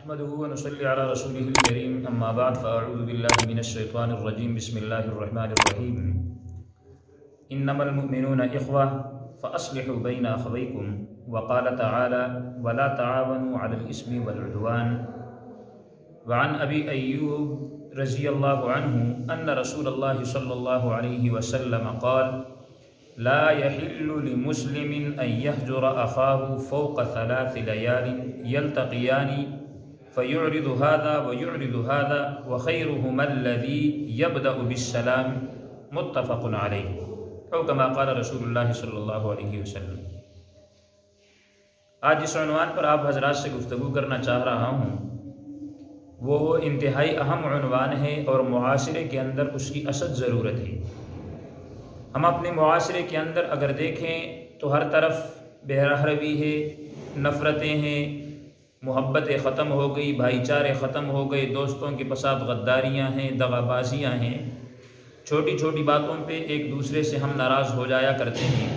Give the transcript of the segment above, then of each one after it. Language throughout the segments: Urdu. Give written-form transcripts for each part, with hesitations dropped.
نحمده ونصلي على رسوله الكريم اما بعد فاعوذ بالله من الشيطان الرجيم بسم الله الرحمن الرحيم انما المؤمنون اخوة فاصلحوا بين اخويكم وقال تعالى ولا تعاونوا على الاثم والعدوان وعن ابي ايوب رضي الله عنه ان رسول الله صلى الله عليه وسلم قال لا يحل لمسلم ان يهجر اخاه فوق 3 ليال يلتقيان فيعرض هذا ويعرض هذا وخيرهما الذي يبدأ بالسلام متفق علیہ او کما قال رسول اللہ صلی اللہ علیہ وسلم۔ آج جس عنوان پر آپ حضرات سے گفتگو کرنا چاہ رہا ہوں وہ انتہائی اہم عنوان ہے اور معاشرے کے اندر اس کی اشد ضرورت ہے۔ ہم اپنے معاشرے کے اندر اگر دیکھیں تو ہر طرف بے روی ہے، نفرتیں ہیں، محبتیں ختم ہو گئی، بھائی چارے ختم ہو گئے، دوستوں کے ساتھ غداریاں ہیں، دغا بازیاں ہیں، چھوٹی چھوٹی باتوں پہ ایک دوسرے سے ہم ناراض ہو جایا کرتے ہیں،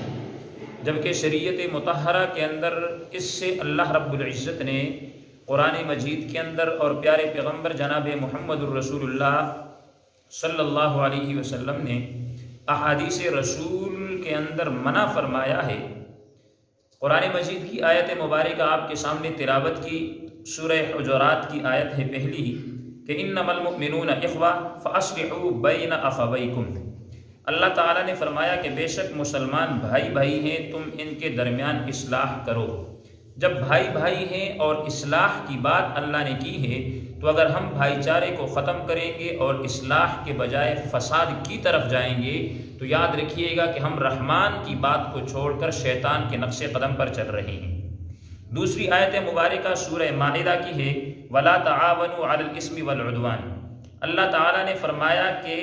جبکہ شریعت مطہرہ کے اندر اس سے اللہ رب العزت نے قرآن مجید کے اندر اور پیارے پیغمبر جناب محمد الرسول اللہ صلی اللہ علیہ وسلم نے احادیث رسول کے اندر منع فرمایا ہے۔ قرآن مجید کی آیت مبارکہ آپ کے سامنے تلاوت کی، سورہ حجرات کی آیت ہے پہلی کہ انما المؤمنون اخوہ فاصلحوا بین اخویکم۔ اللہ تعالیٰ نے فرمایا کہ بے شک مسلمان بھائی بھائی ہیں، تم ان کے درمیان اصلاح کرو۔ جب بھائی بھائی ہیں اور اصلاح کی بات اللہ نے کی ہے تو اگر ہم بھائی چارے کو ختم کریں گے اور اصلاح کے بجائے فساد کی طرف جائیں گے تو یاد رکھیے گا کہ ہم رحمان کی بات کو چھوڑ کر شیطان کے نقش قدم پر چل رہے ہیں۔ دوسری آیت مبارکہ سورہ مائدہ کی ہے وَلَا تَعَاوَنُوا عَلَى الْإِثْمِ وَالْعُدْوَانِ۔ اللہ تعالیٰ نے فرمایا کہ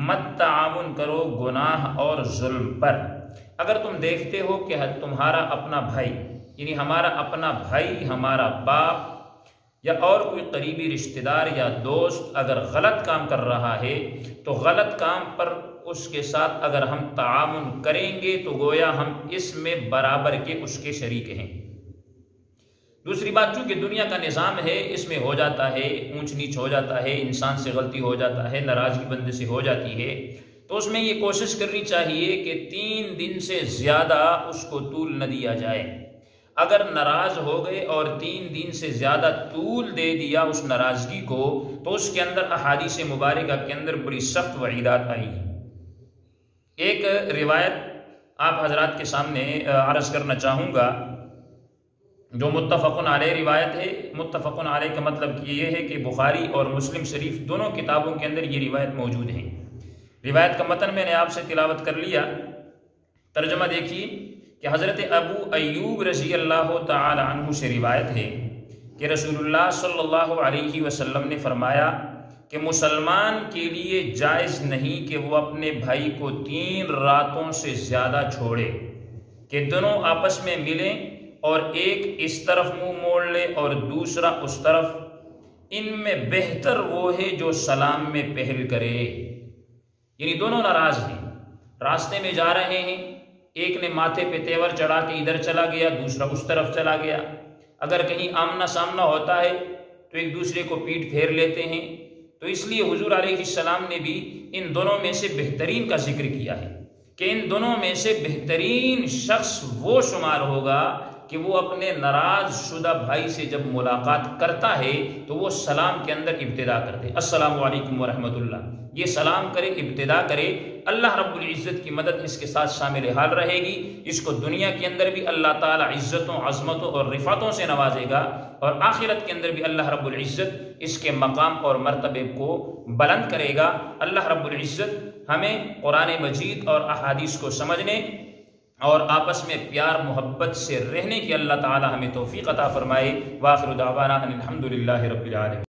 مت تعاون کرو گناہ اور ظلم پر۔ اگر تم دیکھتے ہو کہ تمہارا اپنا بھائی، یعنی ہمارا اپنا بھائی، ہمارا باپ یا اور کوئی قریبی رشتہ دار یا دوست اگر غلط کام کر رہا ہے تو غلط کام پر اس کے ساتھ اگر ہم تعاون کریں گے تو گویا ہم اس میں برابر کے اس کے شریک ہیں۔ دوسری بات، چونکہ دنیا کا نظام ہے، اس میں ہو جاتا ہے، اونچ نیچ ہو جاتا ہے، انسان سے غلطی ہو جاتا ہے، ناراضگی بندے سے ہو جاتی ہے، تو اس میں یہ کوشش کرنی چاہیے کہ 3 دن سے زیادہ اس کو طول نہ دیا جائے۔ اگر ناراض ہو گئے اور 3 دن سے زیادہ طول دے دیا اس ناراضگی کو تو اس کے اندر احادیث مبارکہ کے اندر بڑی سخت وعیدات آئی ہیں۔ ایک روایت آپ حضرات کے سامنے عرض کرنا چاہوں گا جو متفقن علیہ روایت ہے۔ متفقن علیہ کا مطلب یہ ہے کہ بخاری اور مسلم شریف دونوں کتابوں کے اندر یہ روایت موجود ہے۔ روایت کا متن میں نے آپ سے تلاوت کر لیا، ترجمہ دیکھیے کہ حضرت ابو ایوب رضی اللہ تعالی عنہ سے روایت ہے کہ رسول اللہ صلی اللہ علیہ وسلم نے فرمایا کہ مسلمان کے لیے جائز نہیں کہ وہ اپنے بھائی کو 3 راتوں سے زیادہ چھوڑے، کہ دونوں آپس میں ملیں اور ایک اس طرف منہ موڑ لے اور دوسرا اس طرف۔ ان میں بہتر وہ ہے جو سلام میں پہل کرے، یعنی دونوں ناراض ہیں، راستے میں جا رہے ہیں، ایک نے ماتھے پہ تیور چڑھا کے ادھر چلا گیا، دوسرا اس طرف چلا گیا۔ اگر کہیں آمنا سامنا ہوتا ہے تو ایک دوسرے کو پیٹھ پھیر لیتے ہیں، تو اس لیے حضور علیہ السلام نے بھی ان دونوں میں سے بہترین کا ذکر کیا ہے کہ ان دونوں میں سے بہترین شخص وہ شمار ہوگا کہ وہ اپنے ناراض شدہ بھائی سے جب ملاقات کرتا ہے تو وہ سلام کے اندر ابتدا کر دے، السلام علیکم ورحمۃ اللہ، یہ سلام کرے، ابتدا کرے۔ اللہ رب العزت کی مدد اس کے ساتھ شامل حال رہے گی، اس کو دنیا کے اندر بھی اللہ تعالیٰ عزتوں، عظمتوں اور رفعتوں سے نوازے گا، اور آخرت کے اندر بھی اللہ رب العزت اس کے مقام اور مرتبے کو بلند کرے گا۔ اللہ رب العزت ہمیں قرآن مجید اور احادیث کو سمجھنے اور آپس میں پیار محبت سے رہنے کی اللہ تعالیٰ ہمیں توفیق عطا فرمائے۔ وآخر دعوانا ان الحمد للہ رب العالمین۔